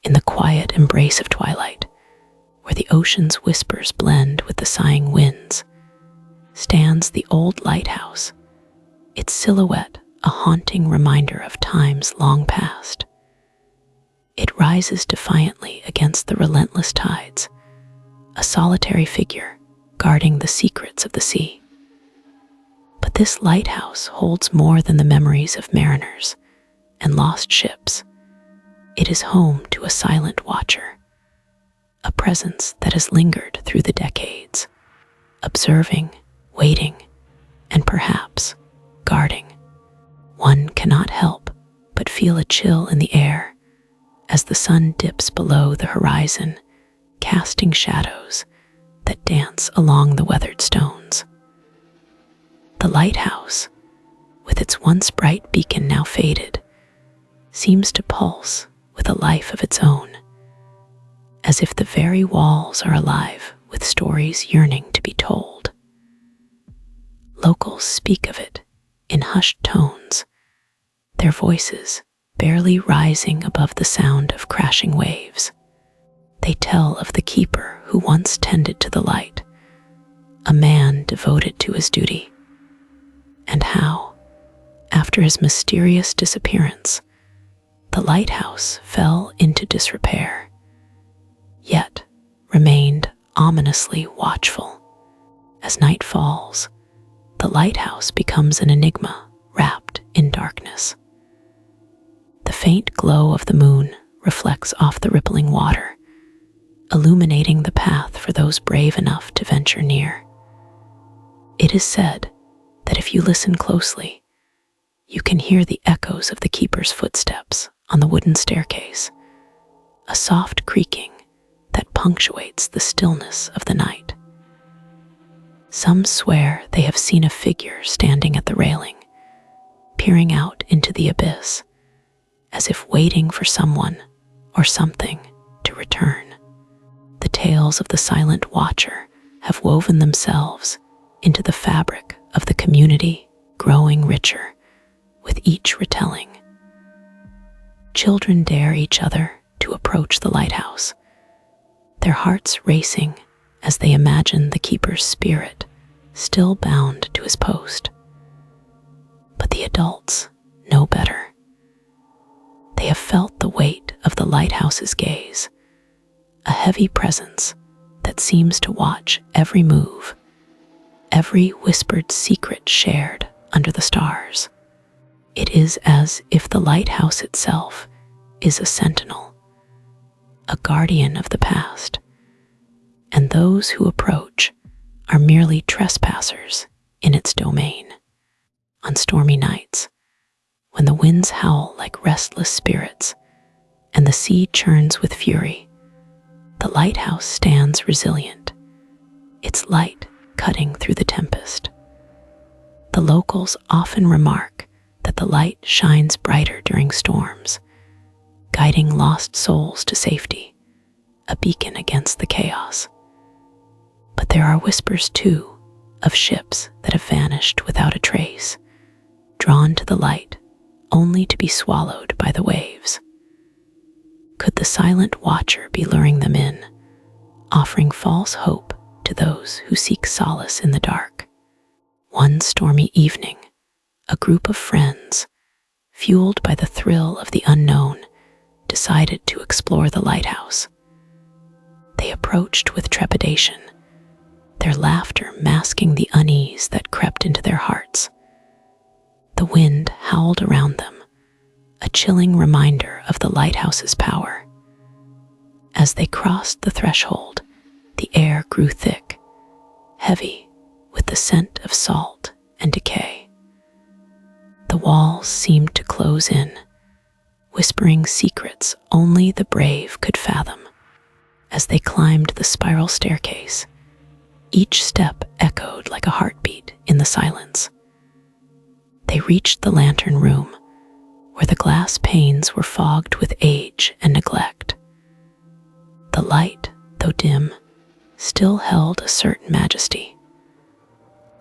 in the quiet embrace of twilight, where the ocean's whispers blend with the sighing winds, stands the old lighthouse, its silhouette a haunting reminder of times long past. It rises defiantly against the relentless tides, a solitary figure guarding the secrets of the sea. But this lighthouse holds more than the memories of mariners and lost ships. It is home to a silent watcher, a presence that has lingered through the decades, observing, waiting, and perhaps guarding. One cannot help but feel a chill in the air as the sun dips below the horizon, casting shadows that dance along the weathered stones. The lighthouse, with its once bright beacon now faded, seems to pulse with a life of its own, as if the very walls are alive with stories yearning to be told. Locals speak of it in hushed tones, their voices barely rising above the sound of crashing waves. They tell of the keeper who once tended to the light, a man devoted to his duty, and how, after his mysterious disappearance, the lighthouse fell into disrepair, yet remained ominously watchful. As night falls, the lighthouse becomes an enigma wrapped in darkness. The faint glow of the moon reflects off the rippling water, illuminating the path for those brave enough to venture near. It is said that if you listen closely, you can hear the echoes of the keeper's footsteps on the wooden staircase, a soft creaking that punctuates the stillness of the night. Some swear they have seen a figure standing at the railing, peering out into the abyss, as if waiting for someone or something to return. The tales of the silent watcher have woven themselves into the fabric of the community, growing richer with each retelling. Children dare each other to approach the lighthouse, their hearts racing as they imagine the keeper's spirit still bound to his post. But the adults know better. They have felt the weight of the lighthouse's gaze, a heavy presence that seems to watch every move, every whispered secret shared under the stars. It is as if the lighthouse itself is a sentinel, a guardian of the past, and those who approach are merely trespassers in its domain. On stormy nights, when the winds howl like restless spirits and the sea churns with fury, the lighthouse stands resilient, its light cutting through the tempest. The locals often remark that the light shines brighter during storms, guiding lost souls to safety, a beacon against the chaos. But there are whispers, too, of ships that have vanished without a trace, drawn to the light only to be swallowed by the waves. Could the silent watcher be luring them in, offering false hope to those who seek solace in the dark? One stormy evening, a group of friends, fueled by the thrill of the unknown, decided to explore the lighthouse. They approached with trepidation, their laughter masking the unease that crept into their hearts. The wind howled around them, a chilling reminder of the lighthouse's power. As they crossed the threshold, the air grew thick, heavy with the scent of salt and decay. The walls seemed to close in, whispering secrets only the brave could fathom. As they climbed the spiral staircase, each step echoed like a heartbeat in the silence. They reached the lantern room, where the glass panes were fogged with age and neglect. The light, though dim, still held a certain majesty.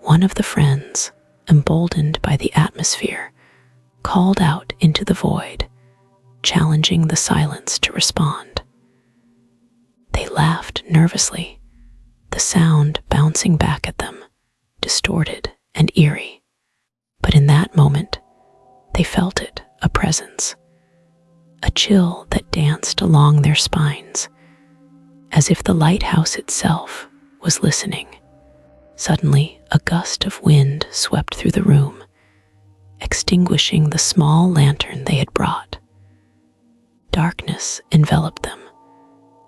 One of the friends, emboldened by the atmosphere, called out into the void, challenging the silence to respond. laughed nervously, the sound bouncing back at them, distorted and eerie. But in that moment, they felt it, a presence, a chill that danced along their spines, as if the lighthouse itself was listening. Suddenly, a gust of wind swept through the room, extinguishing the small lantern they had brought. Darkness enveloped them,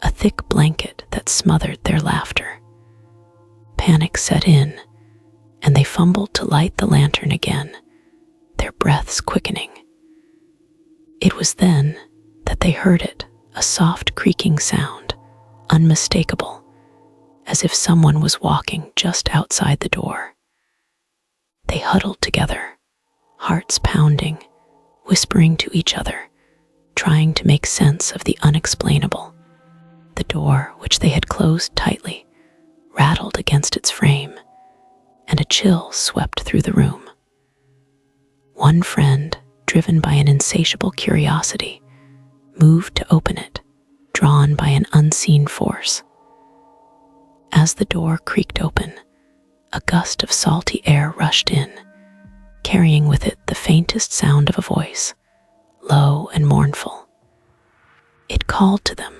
a thick blanket that smothered their laughter. Panic set in, and they fumbled to light the lantern again, their breaths quickening. It was then that they heard it, a soft creaking sound, unmistakable, as if someone was walking just outside the door. They huddled together, hearts pounding, whispering to each other, trying to make sense of the unexplainable. The door, which they had closed tightly, rattled against its frame, and a chill swept through the room. One friend, driven by an insatiable curiosity, moved to open it, drawn by an unseen force. As the door creaked open, a gust of salty air rushed in, carrying with it the faintest sound of a voice, low and mournful. It called to them,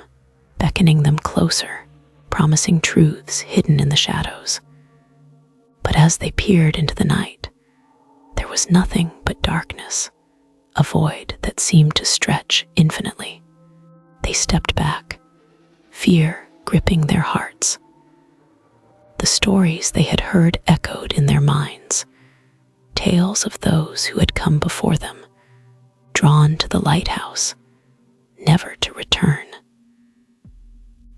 beckoning them closer, promising truths hidden in the shadows. But as they peered into the night, there was nothing but darkness, a void that seemed to stretch infinitely. They stepped back, fear gripping their hearts. The stories they had heard echoed in their minds, tales of those who had come before them, drawn to the lighthouse, never to return.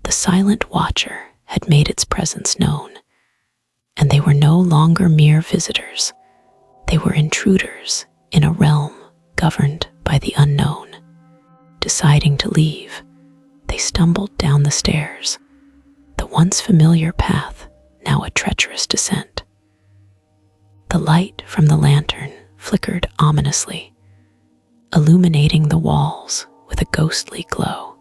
The silent watcher had made its presence known, and they were no longer mere visitors. They were intruders in a realm governed by the unknown. Deciding to leave, they stumbled down the stairs, the once familiar path, now a treacherous descent. The light from the lantern flickered ominously, illuminating the walls with a ghostly glow.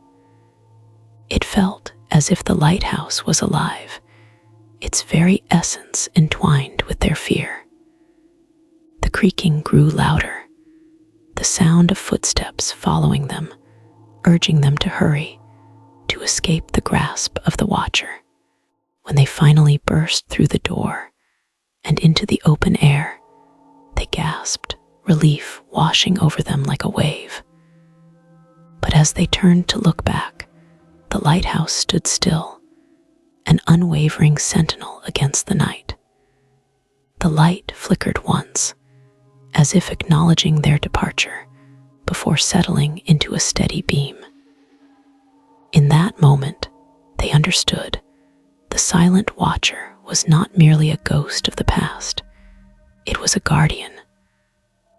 It felt as if the lighthouse was alive, its very essence entwined with their fear. The creaking grew louder, the sound of footsteps following them, urging them to hurry, to escape the grasp of the watcher. When they finally burst through the door and into the open air, they gasped, relief washing over them like a wave. But as they turned to look back, the lighthouse stood still, an unwavering sentinel against the night. The light flickered once, as if acknowledging their departure, before settling into a steady beam. In that moment, they understood the silent watcher was not merely a ghost of the past. It was a guardian,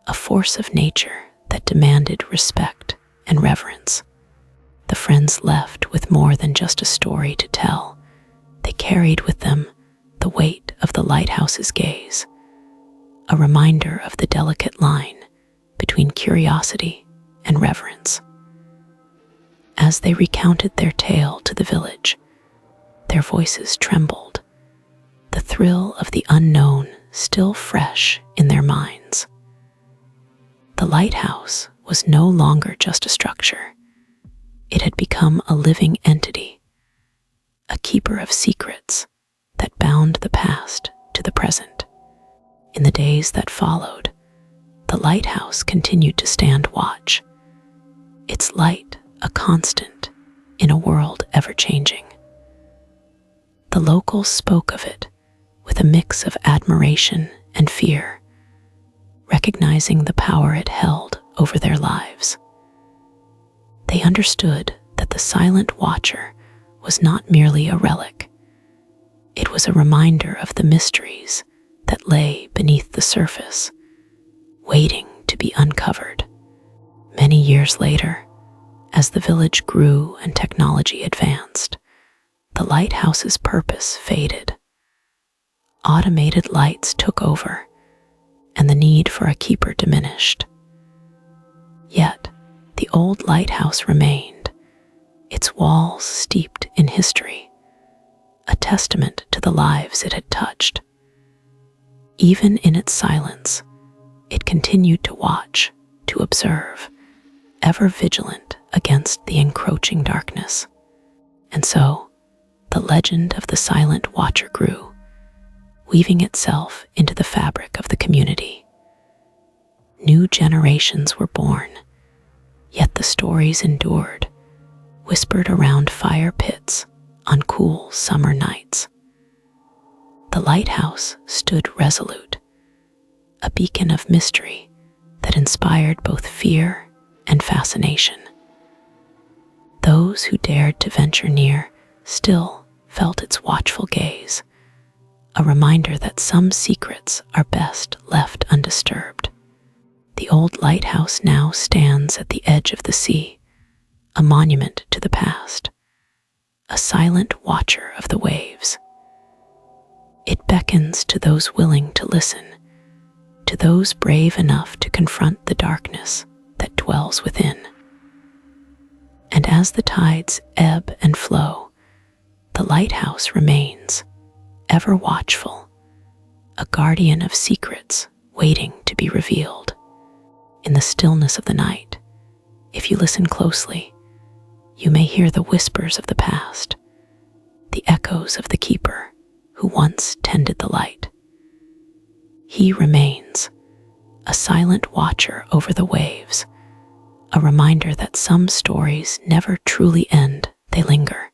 a force of nature that demanded respect and reverence. The friends left with more than just a story to tell. They carried with them the weight of the lighthouse's gaze, a reminder of the delicate line between curiosity and reverence. As they recounted their tale to the village, their voices trembled, the thrill of the unknown still fresh in their minds. The lighthouse was no longer just a structure. It had become a living entity, a keeper of secrets that bound the past to the present. In the days that followed, the lighthouse continued to stand watch, its light a constant in a world ever-changing. The locals spoke of it with a mix of admiration and fear, recognizing the power it held over their lives. They understood that the silent watcher was not merely a relic. It was a reminder of the mysteries that lay beneath the surface, waiting to be uncovered. Many years later, as the village grew and technology advanced, the lighthouse's purpose faded. Automated lights took over, and the need for a keeper diminished. Yet, the old lighthouse remained, its walls steeped in history, a testament to the lives it had touched. Even in its silence, it continued to watch, to observe, ever vigilant against the encroaching darkness. And so, the legend of the silent watcher grew, weaving itself into the fabric of the community. New generations were born, yet the stories endured, whispered around fire pits on cool summer nights. The lighthouse stood resolute, a beacon of mystery that inspired both fear and fascination. Those who dared to venture near still felt its watchful gaze, a reminder that some secrets are best left undisturbed. The old lighthouse now stands at the edge of the sea, a monument to the past, a silent watcher of the waves. It beckons to those willing to listen, to those brave enough to confront the darkness that dwells within. And as the tides ebb and flow, the lighthouse remains, ever watchful, a guardian of secrets waiting to be revealed. In the stillness of the night, if you listen closely, you may hear the whispers of the past, the echoes of the keeper who once tended the light. He remains, a silent watcher over the waves, a reminder that some stories never truly end, they linger,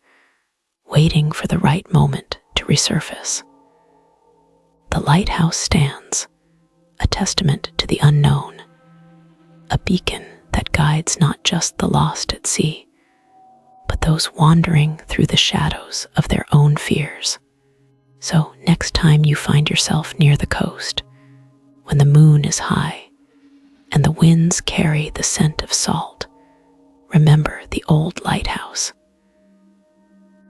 waiting for the right moment to resurface. The lighthouse stands, a testament to the unknown, a beacon that guides not just the lost at sea, but those wandering through the shadows of their own fears. So next time you find yourself near the coast, when the moon is high and the winds carry the scent of salt, remember the old lighthouse.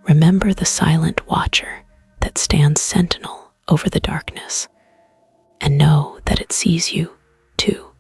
Remember the silent watcher that stands sentinel over the darkness, and know that it sees you too.